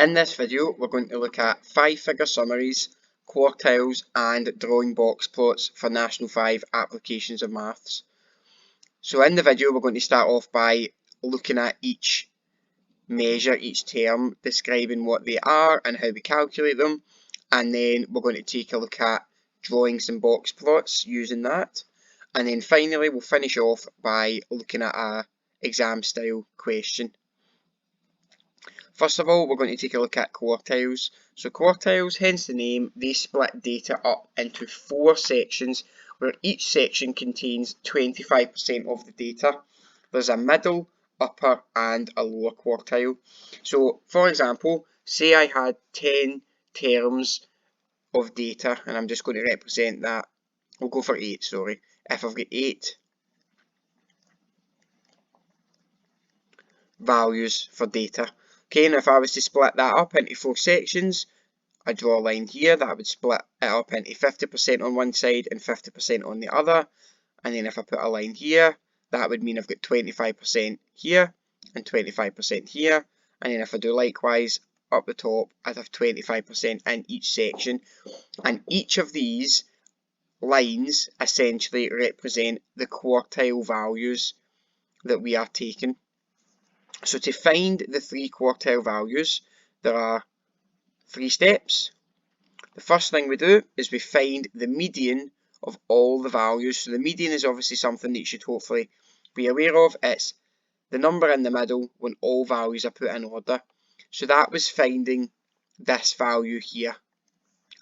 In this video, we're going to look at 5-figure summaries, quartiles and drawing box plots for National 5 applications of maths. So in the video, we're going to start off by looking at each measure, each term, describing what they are and how we calculate them, and then we're going to take a look at drawing some box plots using that, and then finally we'll finish off by looking at a exam style question. First of all, we're going to take a look at quartiles. So quartiles, hence the name, they split data up into 4 sections where each section contains 25% of the data. There's a middle, upper and a lower quartile. So for example, say I had 10 terms of data and I'm just going to represent that. We'll go for 8, sorry. If I've got 8 values for data. Okay, and if I was to split that up into 4 sections, I draw a line here that would split it up into 50% on one side and 50% on the other. And then if I put a line here, that would mean I've got 25% here and 25% here. And then if I do likewise up the top, I'd have 25% in each section. And each of these lines essentially represent the quartile values that we are taking. So to find the 3 quartile values, there are 3 steps. The first thing we do is we find the median of all the values. So the median is obviously something that you should hopefully be aware of. It's the number in the middle when all values are put in order. So that was finding this value here.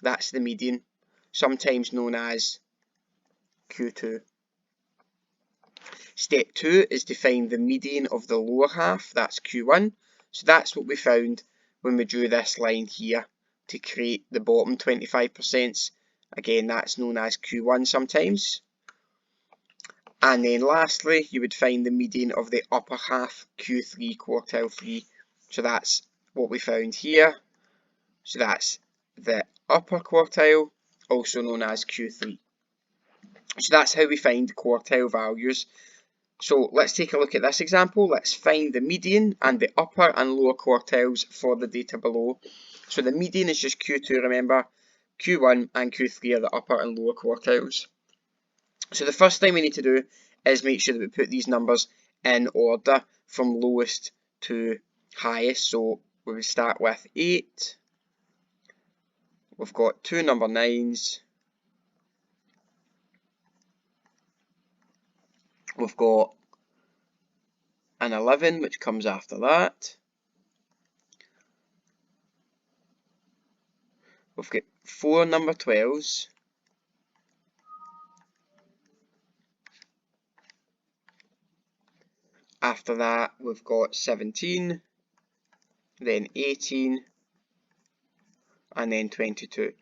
That's the median, sometimes known as Q2. Step 2 is to find the median of the lower half, that's Q1. So that's what we found when we drew this line here to create the bottom 25%. Again, that's known as Q1 sometimes. And then lastly, you would find the median of the upper half, Q3, quartile 3. So that's what we found here. So that's the upper quartile, also known as Q3. So that's how we find quartile values. So let's take a look at this example. Let's find the median and the upper and lower quartiles for the data below. So the median is just Q2, remember. Q1 and Q3 are the upper and lower quartiles. So the first thing we need to do is make sure that we put these numbers in order from lowest to highest. So we will start with 8. We've got 2 number 9s. We've got an 11 which comes after that. We've got 4 number 12s. After that we've got 17, then 18 and then 22.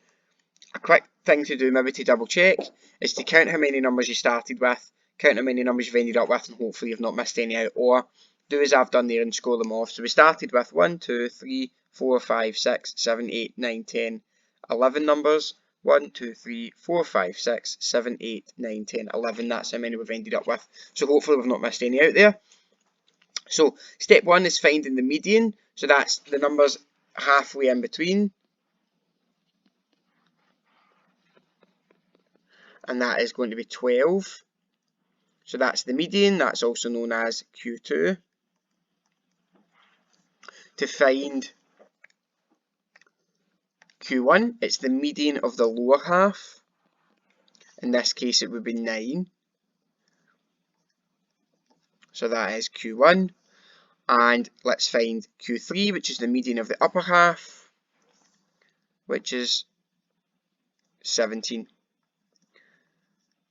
A quick thing to do, maybe to double check, is to count how many numbers you started with, count how many numbers you've ended up with, and hopefully you've not missed any out, or do as I've done there and score them off. So we started with 1, 2, 3, 4, 5, 6, 7, 8, 9, 10, 11 numbers. 1, 2, 3, 4, 5, 6, 7, 8, 9, 10, 11. That's how many we've ended up with. So hopefully we've not missed any out there. So step 1 is finding the median. So that's the numbers halfway in between. And that is going to be 12. So that's the median, that's also known as Q2. To find Q1, it's the median of the lower half. In this case it would be 9. So that is Q1. And let's find Q3, which is the median of the upper half, which is 17.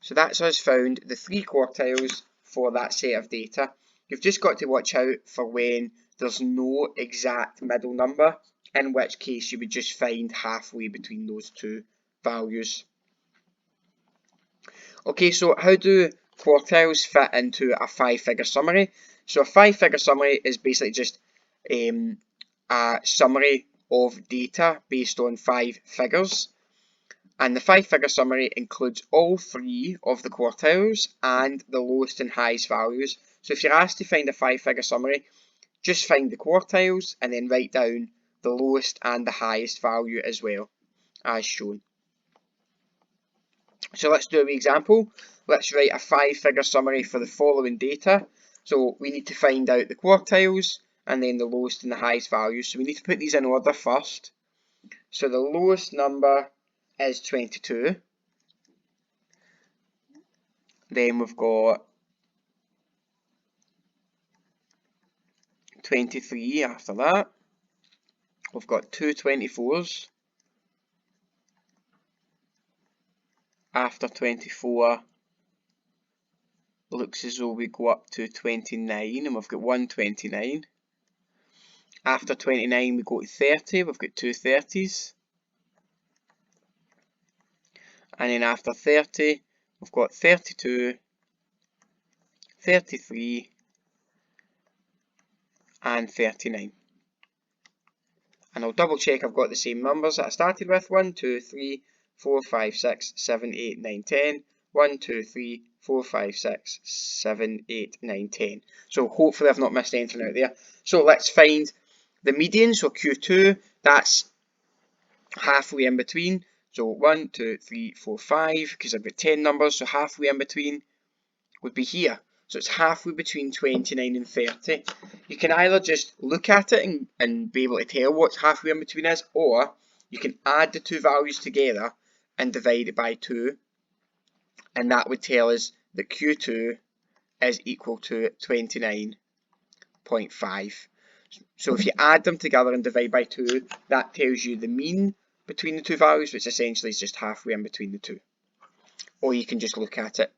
So that's us found the 3 quartiles for that set of data. You've just got to watch out for when there's no exact middle number, in which case you would just find halfway between those 2 values. Okay, so how do quartiles fit into a 5-figure summary? So a 5-figure summary is basically just a summary of data based on 5 figures. And the 5-figure summary includes all 3 of the quartiles and the lowest and highest values. So if you're asked to find a 5-figure summary, just find the quartiles and then write down the lowest and the highest value as well, as shown. So let's do a wee example. Let's write a 5-figure summary for the following data. So we need to find out the quartiles and then the lowest and the highest values. So we need to put these in order first. So the lowest number is 22. Then we've got 23 after that. We've got two 24s. After 24, looks as though we go up to 29 and we've got one 29. After 29 we go to 30, we've got two 30s. And then after 30 we've got 32, 33 and 39. And I'll double check I've got the same numbers that I started with. 1, 2, 3, 4, 5, 6, 7, 8, 9, 10. 1, 2, 3, 4, 5, 6, 7, 8, 9, 10. So hopefully I've not missed anything out there. So let's find the median. So Q2, that's halfway in between. So 1, 2, 3, 4, 5, because I've got 10 numbers, so halfway in between would be here. So it's halfway between 29 and 30. You can either just look at it and be able to tell what halfway in between is, or you can add the two values together and divide it by 2. And that would tell us that Q2 is equal to 29.5. So if you add them together and divide by 2, that tells you the mean between the two values, which essentially is just halfway in between the two. Or you can just look at it.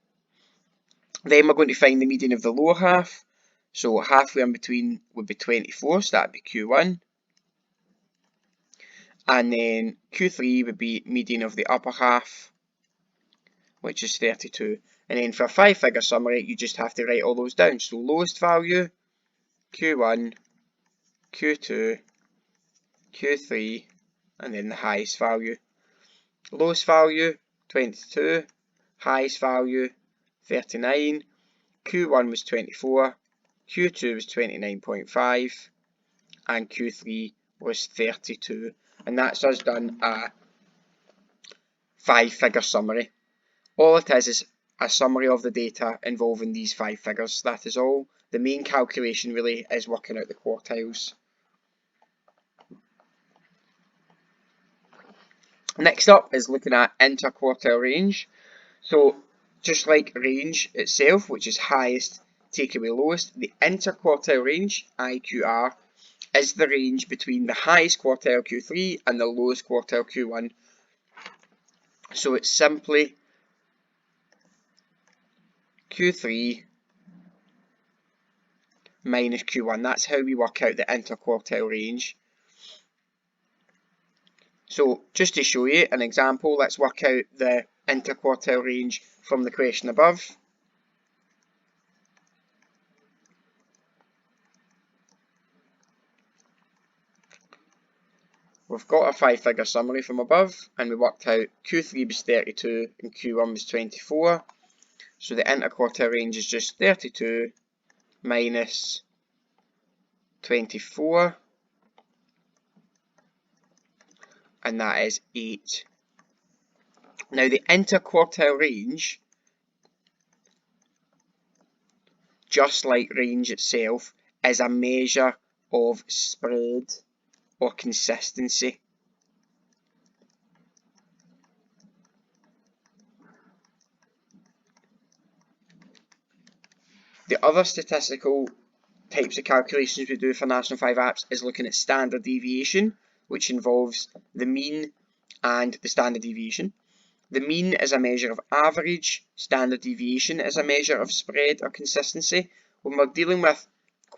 Then we're going to find the median of the lower half. So halfway in between would be 24, so that would be Q1. And then Q3 would be median of the upper half, which is 32. And then for a 5-figure summary, you just have to write all those down. So lowest value, Q1, Q2, Q3, and then the highest value. Lowest value, 22. Highest value, 39. Q1 was 24. Q2 was 29.5. And Q3 was 32. And that's us done a 5-figure summary. All it is a summary of the data involving these 5 figures. That is all. The main calculation really is working out the quartiles. Next up is looking at interquartile range. So just like range itself, which is highest take away lowest, the interquartile range, IQR, is the range between the highest quartile Q3 and the lowest quartile Q1. So it's simply Q3 minus Q1. That's how we work out the interquartile range. So just to show you an example, let's work out the interquartile range from the question above. We've got a 5-figure summary from above, and we worked out Q3 was 32 and Q1 was 24. So the interquartile range is just 32 minus 24, and that is 8. Now the interquartile range, just like range itself, is a measure of spread or consistency. The other statistical types of calculations we do for National 5 apps is looking at standard deviation, which involves the mean and the standard deviation. The mean is a measure of average, standard deviation is a measure of spread or consistency. When we're dealing with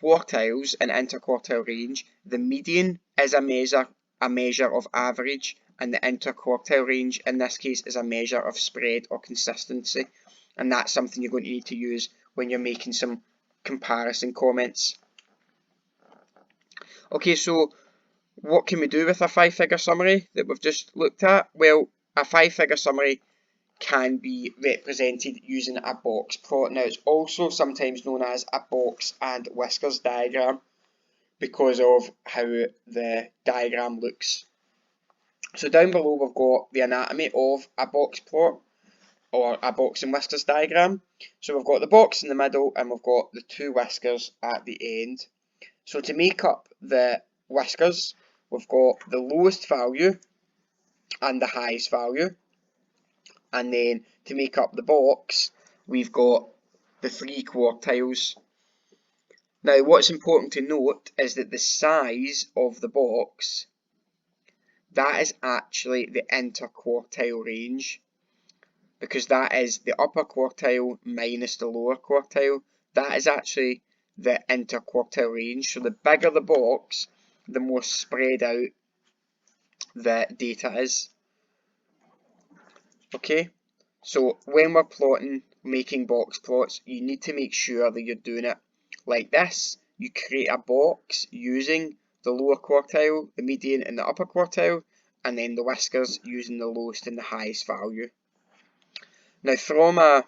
quartiles and interquartile range, the median is a measure of average, and the interquartile range in this case is a measure of spread or consistency. And that's something you're going to need to use when you're making some comparison comments. Okay, so what can we do with a 5-figure summary that we've just looked at? Well, a 5-figure summary can be represented using a box plot. Now, it's also sometimes known as a box and whiskers diagram. because of how the diagram looks. So down below we've got the anatomy of a box plot, or a box and whiskers diagram. So we've got the box in the middle and we've got the two whiskers at the end. So to make up the whiskers, we've got the lowest value and the highest value. And then to make up the box, we've got the three quartiles. Now what's important to note is that the size of the box, that is actually the interquartile range, because that is the upper quartile minus the lower quartile. That is actually the interquartile range. So the bigger the box, the more spread out the data is. Okay, so when we're plotting, making box plots, you need to make sure that you're doing it like this. You create a box using the lower quartile, the median and the upper quartile, and then the whiskers using the lowest and the highest value. Now from a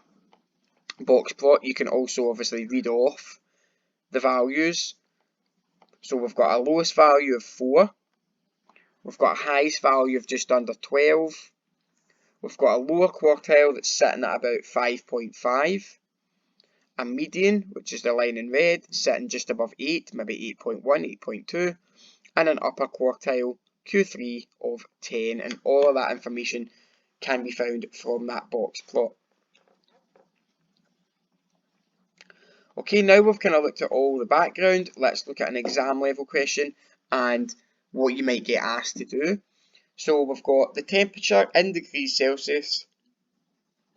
box plot you can also obviously read off the values. So we've got a lowest value of 4, we've got a highest value of just under 12, we've got a lower quartile that's sitting at about 5.5, a median, which is the line in red, sitting just above 8, maybe 8.1, 8.2, and an upper quartile, Q3, of 10, and all of that information can be found from that box plot. Okay, now we've kind of looked at all the background, let's look at an exam level question and what you might get asked to do. So we've got the temperature in degrees Celsius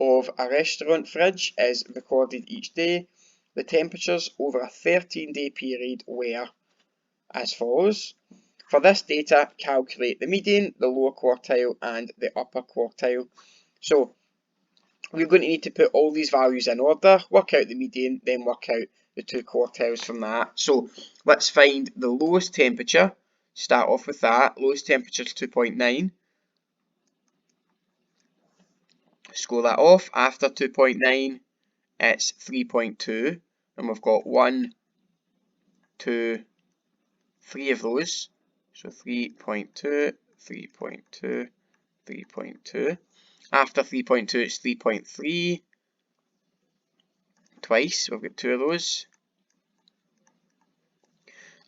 of a restaurant fridge is recorded each day. The temperatures over a 13-day period were as follows. For this data, calculate the median, the lower quartile and the upper quartile. So we're going to need to put all these values in order, work out the median, then work out the two quartiles from that. So let's find the lowest temperature, start off with that. Lowest temperature is 2.9. Score that off. After 2.9 it's 3.2, and we've got 1, 2, 3 of those. So 3.2, 3.2, 3.2. After 3.2 it's 3.3. Twice, we've got 2 of those.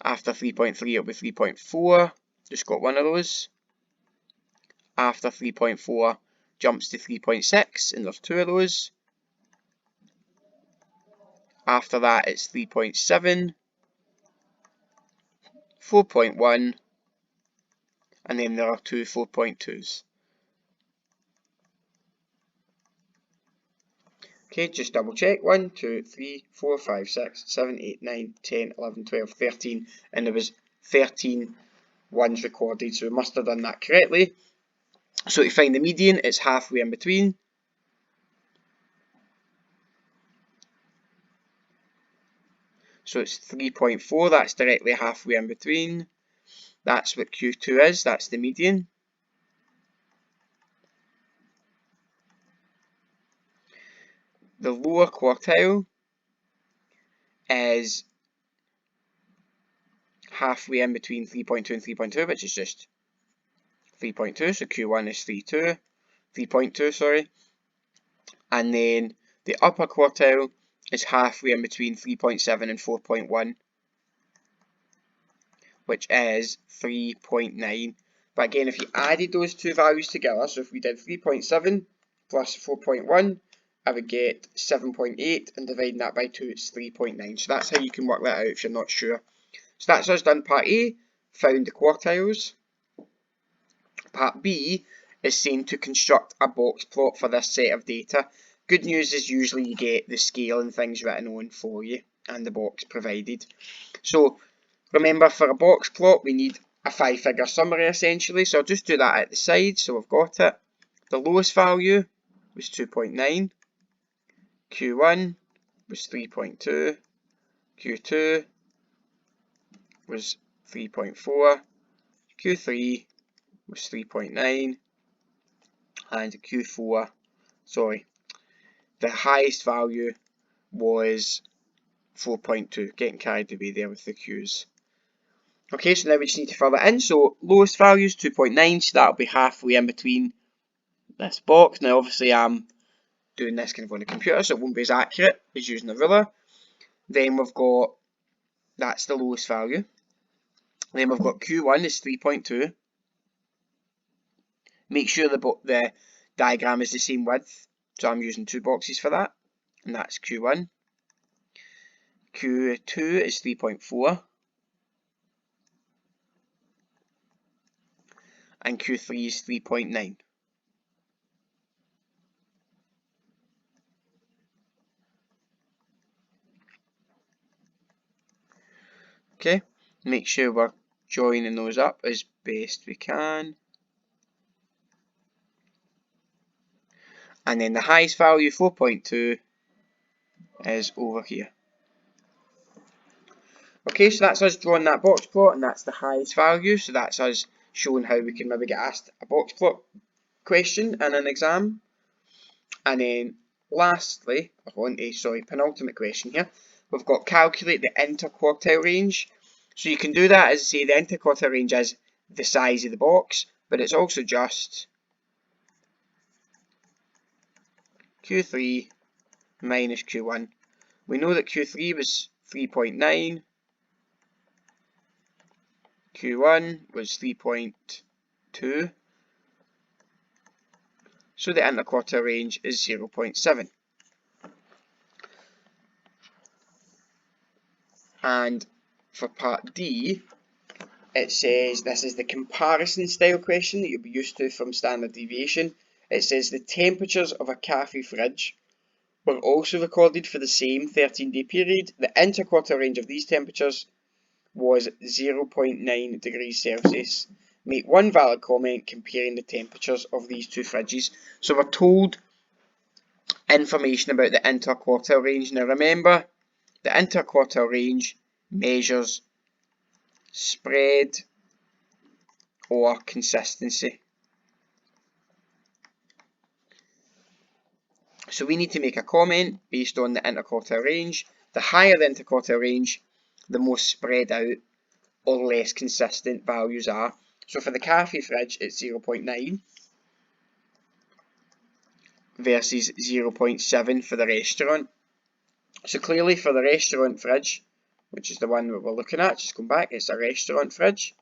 After 3.3 it'll be 3.4, just got 1 of those. After 3.4 jumps to 3.6 and there's 2 of those. After that it's 3.7, 4.1, and then there are 2 4.2s. Okay, just double check. 1, 2, 3, 4, 5, 6, 7, 8, 9, 10, 11, 12, 13, and there was 13 ones recorded, so we must have done that correctly. So to find the median, it's halfway in between. So it's 3.4, that's directly halfway in between. That's what Q2 is, that's the median. The lower quartile is halfway in between 3.2 and 3.2, which is just 3.2, so Q1 is 3.2, sorry. And then the upper quartile is halfway in between 3.7 and 4.1, which is 3.9. But again, if you added those two values together, so if we did 3.7 plus 4.1, I would get 7.8, and dividing that by 2, it's 3.9. So that's how you can work that out if you're not sure. So that's us done part A, found the quartiles. Part B is saying to construct a box plot for this set of data. Good news is usually you get the scale and things written on for you and the box provided. So remember, for a box plot we need a 5-figure summary essentially, so I'll just do that at the side so we've got it. The lowest value was 2.9, Q1 was 3.2, Q2 was 3.4, Q3 was 3.9, and Q4, sorry, the highest value was 4.2, getting carried away there with the Qs. Okay, so now we just need to fill that in. So lowest value is 2.9, so that'll be halfway in between this box. Now obviously I'm doing this kind of on a computer, so it won't be as accurate as using a ruler. Then we've got, that's the lowest value. Then we've got Q1 is 3.2. Make sure the diagram is the same width, so I'm using 2 boxes for that, and that's Q1. Q2 is 3.4. And Q3 is 3.9. Okay, make sure we're joining those up as best we can. And then the highest value, 4.2, is over here. Okay, so that's us drawing that box plot, and that's the highest value. So that's us showing how we can maybe get asked a box plot question in an exam. And then lastly, penultimate question here, we've got calculate the interquartile range. So you can do that as I say, the interquartile range is the size of the box, but it's also just Q3 minus Q1. We know that Q3 was 3.9, Q1 was 3.2, so the interquartile range is 0.7. And for part D, it says this is the comparison style question that you'll be used to from standard deviation. It says the temperatures of a cafe fridge were also recorded for the same 13-day period. The interquartile range of these temperatures was 0.9 degrees Celsius. Make one valid comment comparing the temperatures of these two fridges. So we're told information about the interquartile range. Now remember, the interquartile range measures spread or consistency. So we need to make a comment based on the interquartile range. The higher the interquartile range, the more spread out or less consistent values are. So for the cafe fridge, it's 0.9 versus 0.7 for the restaurant. So clearly for the restaurant fridge, which is the one that we're looking at, just come back, it's a restaurant fridge.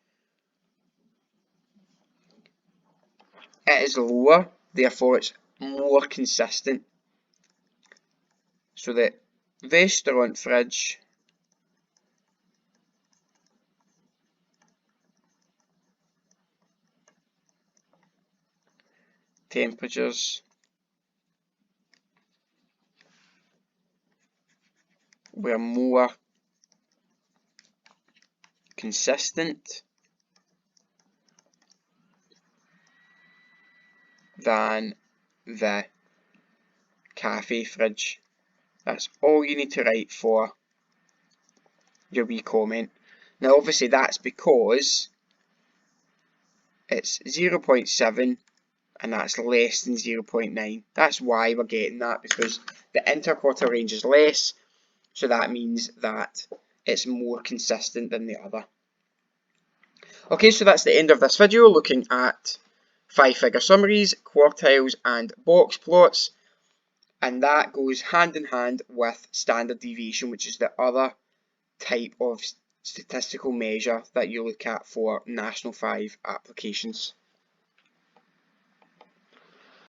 It is lower, therefore it's more consistent. So the restaurant fridge temperatures were more consistent than the cafe fridge. That's all you need to write for your wee comment. Now obviously that's because it's 0.7 and that's less than 0.9. That's why we're getting that, because the interquartile range is less, so that means that it's more consistent than the other. Okay, so that's the end of this video looking at 5-figure summaries, quartiles and box plots, and that goes hand in hand with standard deviation, which is the other type of statistical measure that you look at for National 5 applications.